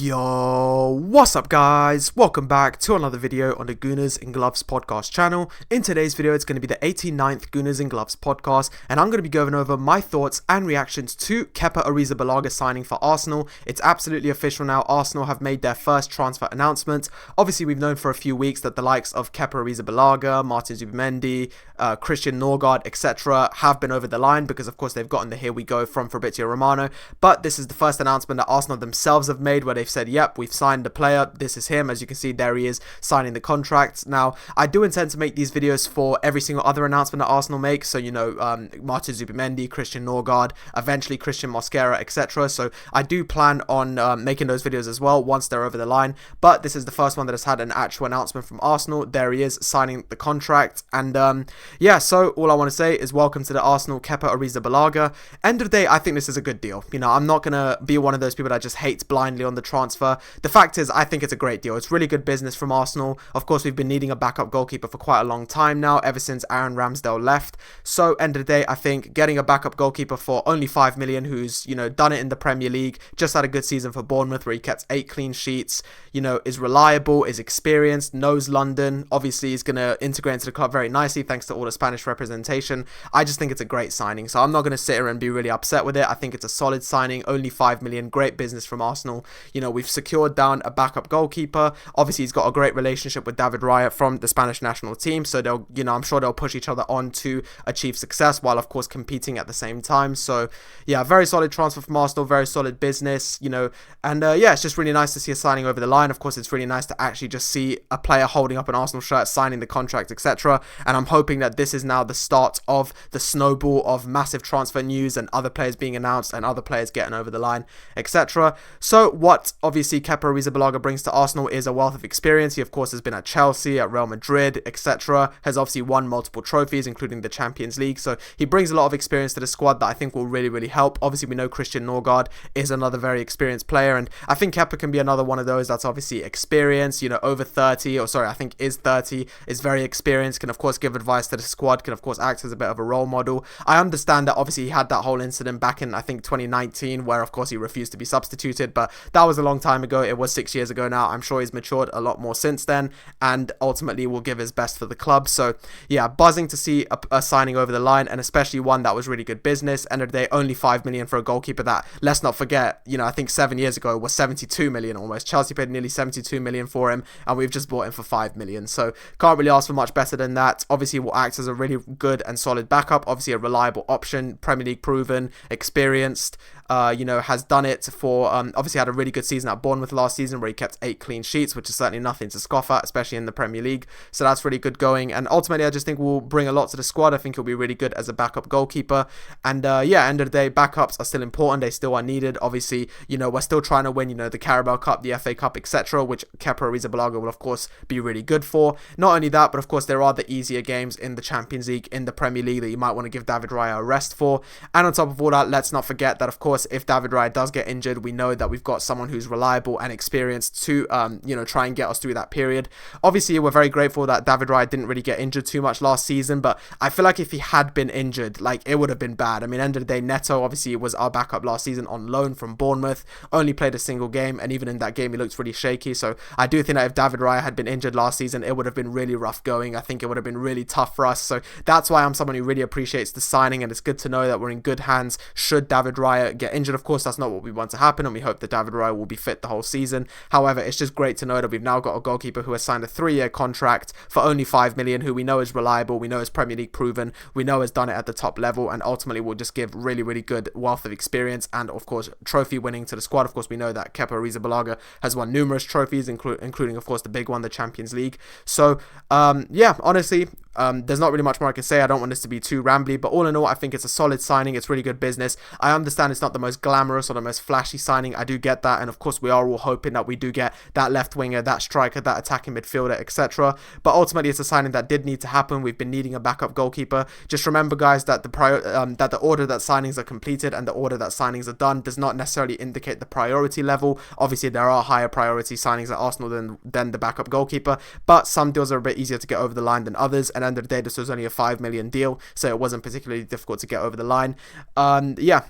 Yo, what's up guys? Welcome back to another video on the Gooners and Gloves Podcast channel. In today's video, it's going to be the 89th Gooners and Gloves Podcast, and I'm going to be going over my thoughts and reactions to Kepa Arrizabalaga signing for Arsenal. It's absolutely official now. Arsenal have made their first transfer announcement. Obviously, we've known for a few weeks that the likes of Kepa Arrizabalaga, Martin Zubimendi, Christian Norgard, etc. have been over the line because, of course, they've gotten the here we go from Fabrizio Romano. But this is the first announcement that Arsenal themselves have made where they've said, yep, we've signed the player. This is him. As you can see, there he is signing the contract. Now, I do intend to make these videos for every single other announcement that Arsenal makes. So, you know, Martin Zubimendi, Christian Norgard, eventually Christian Mosquera, etc. So I do plan on making those videos as well once they're over the line. But this is the first one that has had an actual announcement from Arsenal. There he is signing the contract. And yeah, so all I want to say is welcome to the Arsenal Kepa Arrizabalaga. End of the day, I think this is a good deal. You know, I'm not going to be one of those people that just hates blindly on the transfer. The fact is, I think it's a great deal. It's really good business from Arsenal. Of course, we've been needing a backup goalkeeper for quite a long time now, ever since Aaron Ramsdale left. So, end of the day, I think getting a backup goalkeeper for only 5 million, who's, you know, done it in the Premier League, just had a good season for Bournemouth where he kept 8 clean sheets, you know, is reliable, is experienced, knows London, obviously is going to integrate into the club very nicely thanks to all the Spanish representation. I just think it's a great signing. So, I'm not going to sit here and be really upset with it. I think it's a solid signing, only 5 million, great business from Arsenal. You know, we've secured down a backup goalkeeper. Obviously, he's got a great relationship with David Raya from the Spanish national team, so they'll, you know, I'm sure they'll push each other on to achieve success while, of course, competing at the same time. So, yeah, very solid transfer from Arsenal, very solid business, you know, and yeah, it's just really nice to see a signing over the line. Of course, it's really nice to actually just see a player holding up an Arsenal shirt, signing the contract, etc. And I'm hoping that this is now the start of the snowball of massive transfer news and other players being announced and other players getting over the line, etc. So, what obviously Kepa Arrizabalaga brings to Arsenal is a wealth of experience. He, of course, has been at Chelsea, at Real Madrid, etc. Has obviously won multiple trophies, including the Champions League. So he brings a lot of experience to the squad that I think will really, really help. Obviously, we know Christian Norgard is another very experienced player, and I think Kepa can be another one of those that's obviously experienced, you know, over 30, or sorry, I think is 30, is very experienced, can, of course, give advice to the squad, can, of course, act as a bit of a role model. I understand that, obviously, he had that whole incident back in, I think, 2019, where, of course, he refused to be substituted, but that was a long time ago. It was 6 years ago now. I'm sure he's matured a lot more since then, and ultimately will give his best for the club. So yeah, buzzing to see a signing over the line, and especially one that was really good business. End of the day, only 5 million for a goalkeeper that, let's not forget, you know, I think 7 years ago was 72 million almost. Chelsea paid nearly 72 million for him, and we've just bought him for 5 million. So can't really ask for much better than that. Obviously, will act as a really good and solid backup. Obviously, a reliable option, Premier League proven, experienced. You know, has done it for, obviously had a really good season at Bournemouth last season where he kept 8 clean sheets, which is certainly nothing to scoff at, especially in the Premier League. So that's really good going. And ultimately, I just think we'll bring a lot to the squad. I think he'll be really good as a backup goalkeeper. And yeah, end of the day, backups are still important. They still are needed. Obviously, you know, we're still trying to win, you know, the Carabao Cup, the FA Cup, etc., which Kepa Arrizabalaga will, of course, be really good for. Not only that, but of course, there are the easier games in the Champions League, in the Premier League that you might want to give David Raya a rest for. And on top of all that, let's not forget that, of course, if David Raya does get injured, we know that we've got someone who's reliable and experienced to, you know, try and get us through that period. Obviously, we're very grateful that David Raya didn't really get injured too much last season, but I feel like if he had been injured, like, it would have been bad. I mean, end of the day, Neto obviously was our backup last season on loan from Bournemouth, only played a single game, and even in that game, he looked really shaky. So I do think that if David Raya had been injured last season, it would have been really rough going. I think it would have been really tough for us. So that's why I'm someone who really appreciates the signing, and it's good to know that we're in good hands should David Raya get injured. Of course, that's not what we want to happen, and we hope that David Raya will be fit the whole season. However, it's just great to know that we've now got a goalkeeper who has signed a 3-year contract for only 5 million, who we know is reliable, we know is Premier League proven, we know has done it at the top level, and ultimately will just give really, really good wealth of experience and, of course, trophy winning to the squad. Of course, we know that Kepa Arrizabalaga has won numerous trophies, including, of course, the big one, the Champions League. So, yeah, honestly, there's not really much more I can say. I don't want this to be too rambly, but all in all, I think it's a solid signing. It's really good business. I understand it's not the most glamorous or the most flashy signing. I do get that, and of course, we are all hoping that we do get that left winger, that striker, that attacking midfielder, etc. But ultimately, it's a signing that did need to happen. We've been needing a backup goalkeeper. Just remember, guys, that that the order that signings are completed and the order that signings are done does not necessarily indicate the priority level. Obviously, there are higher priority signings at Arsenal than the backup goalkeeper, but some deals are a bit easier to get over the line than others. And end of the day, this was only a 5 million deal, so it wasn't particularly difficult to get over the line. Yeah.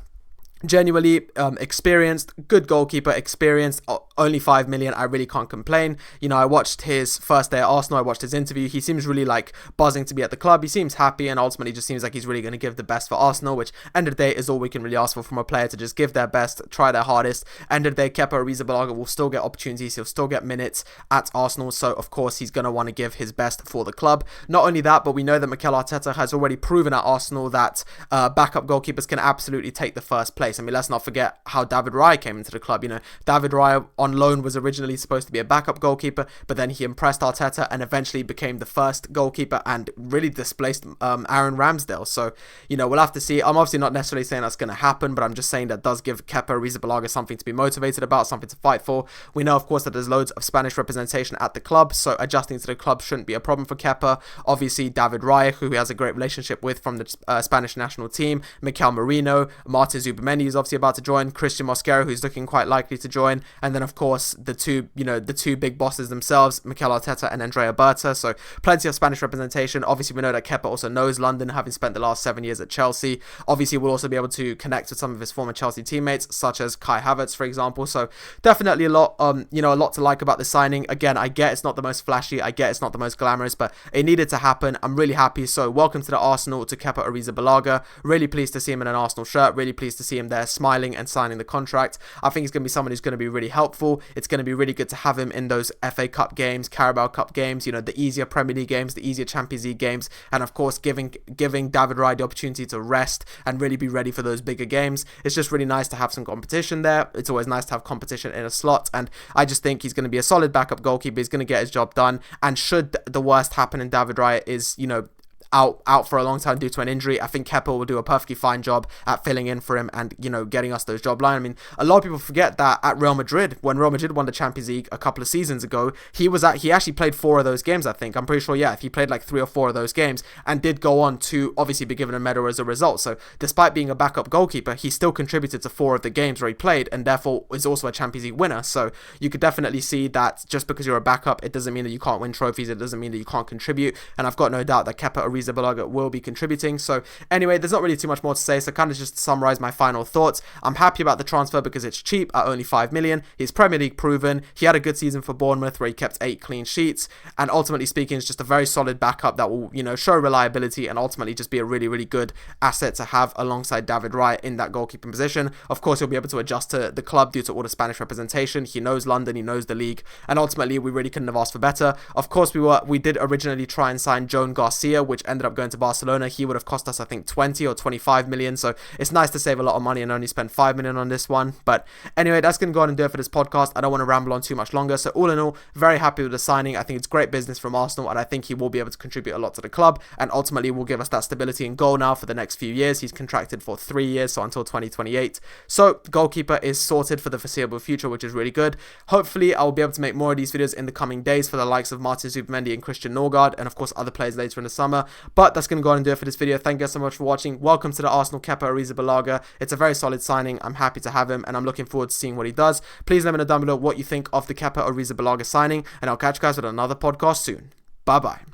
Genuinely experienced, good goalkeeper, experienced, only 5 million. I really can't complain. You know, I watched his first day at Arsenal. I watched his interview. He seems really like buzzing to be at the club. He seems happy, and ultimately just seems like he's really going to give the best for Arsenal, which end of the day is all we can really ask for from a player, to just give their best, try their hardest. End of the day, Kepa Arrizabalaga will still get opportunities. He'll still get minutes at Arsenal. So of course he's going to want to give his best for the club. Not only that, but we know that Mikel Arteta has already proven at Arsenal that backup goalkeepers can absolutely take the first place. I mean, let's not forget how David Raya came into the club. You know, David Raya on loan was originally supposed to be a backup goalkeeper, but then he impressed Arteta and eventually became the first goalkeeper and really displaced Aaron Ramsdale. So, you know, we'll have to see. I'm obviously not necessarily saying that's going to happen, but I'm just saying that does give Kepa Arrizabalaga something to be motivated about, something to fight for. We know, of course, that there's loads of Spanish representation at the club, so adjusting to the club shouldn't be a problem for Kepa. Obviously, David Raya, who he has a great relationship with from the Spanish national team, Mikel Merino, Martin Zubimendi is obviously about to join, Christian Mosquera, who's looking quite likely to join, and then of course the two big bosses themselves, Mikel Arteta and Andrea Berta. So plenty of Spanish representation. Obviously we know that Kepa also knows London, having spent the last 7 years at Chelsea. Obviously we'll also be able to connect with some of his former Chelsea teammates, such as Kai Havertz, for example. So definitely a lot to like about the signing. Again, I get it's not the most flashy, I get it's not the most glamorous, but it needed to happen. I'm really happy. So welcome to the Arsenal, to Kepa Arrizabalaga. Really pleased to see him in an Arsenal shirt, really pleased to see him there smiling and signing the contract. I think he's going to be someone who's going to be really helpful. It's going to be really good to have him in those FA Cup games, Carabao Cup games, you know, the easier Premier League games, the easier Champions League games, and of course giving David Raya the opportunity to rest and really be ready for those bigger games. It's just really nice to have some competition there. It's always nice to have competition in a slot, and I just think he's going to be a solid backup goalkeeper. He's going to get his job done, and should the worst happen and David Raya is, you know, out for a long time due to an injury, I think Kepa will do a perfectly fine job at filling in for him and, you know, getting us those job line. I mean, a lot of people forget that at Real Madrid, when Real Madrid won the Champions League a couple of seasons ago, he actually played 4 of those games, I think. I'm pretty sure, yeah, he played like 3 or 4 of those games and did go on to obviously be given a medal as a result. So despite being a backup goalkeeper, he still contributed to 4 of the games where he played, and therefore is also a Champions League winner. So you could definitely see that just because you're a backup, it doesn't mean that you can't win trophies. It doesn't mean that you can't contribute. And I've got no doubt that Kepa Arrizabalaga will be contributing. So anyway, there's not really too much more to say, so kind of just to summarize my final thoughts, I'm happy about the transfer because it's cheap at only 5 million. He's Premier League proven. He had a good season for Bournemouth where he kept 8 clean sheets, and ultimately speaking, it's just a very solid backup that will, you know, show reliability and ultimately just be a really, really good asset to have alongside David Raya in that goalkeeping position. Of course, he'll be able to adjust to the club due to all the Spanish representation. He knows London, he knows the league, and ultimately we really couldn't have asked for better. Of course, we did originally try and sign Joan Garcia, which ended up going to Barcelona. He would have cost us, I think, 20 or 25 million. So it's nice to save a lot of money and only spend 5 million on this one. But anyway, that's going to go on and do it for this podcast. I don't want to ramble on too much longer. So all in all, very happy with the signing. I think it's great business from Arsenal, and I think he will be able to contribute a lot to the club, and ultimately will give us that stability and goal now for the next few years. He's contracted for 3 years, so until 2028. So goalkeeper is sorted for the foreseeable future, which is really good. Hopefully, I will be able to make more of these videos in the coming days for the likes of Martin Zubimendi and Christian Norgard, and of course other players later in the summer. But that's going to go on and do it for this video. Thank you guys so much for watching. Welcome to the Arsenal Kepa Arrizabalaga. It's a very solid signing. I'm happy to have him, and I'm looking forward to seeing what he does. Please let me know down below what you think of the Kepa Arrizabalaga signing, and I'll catch you guys with another podcast soon. Bye bye.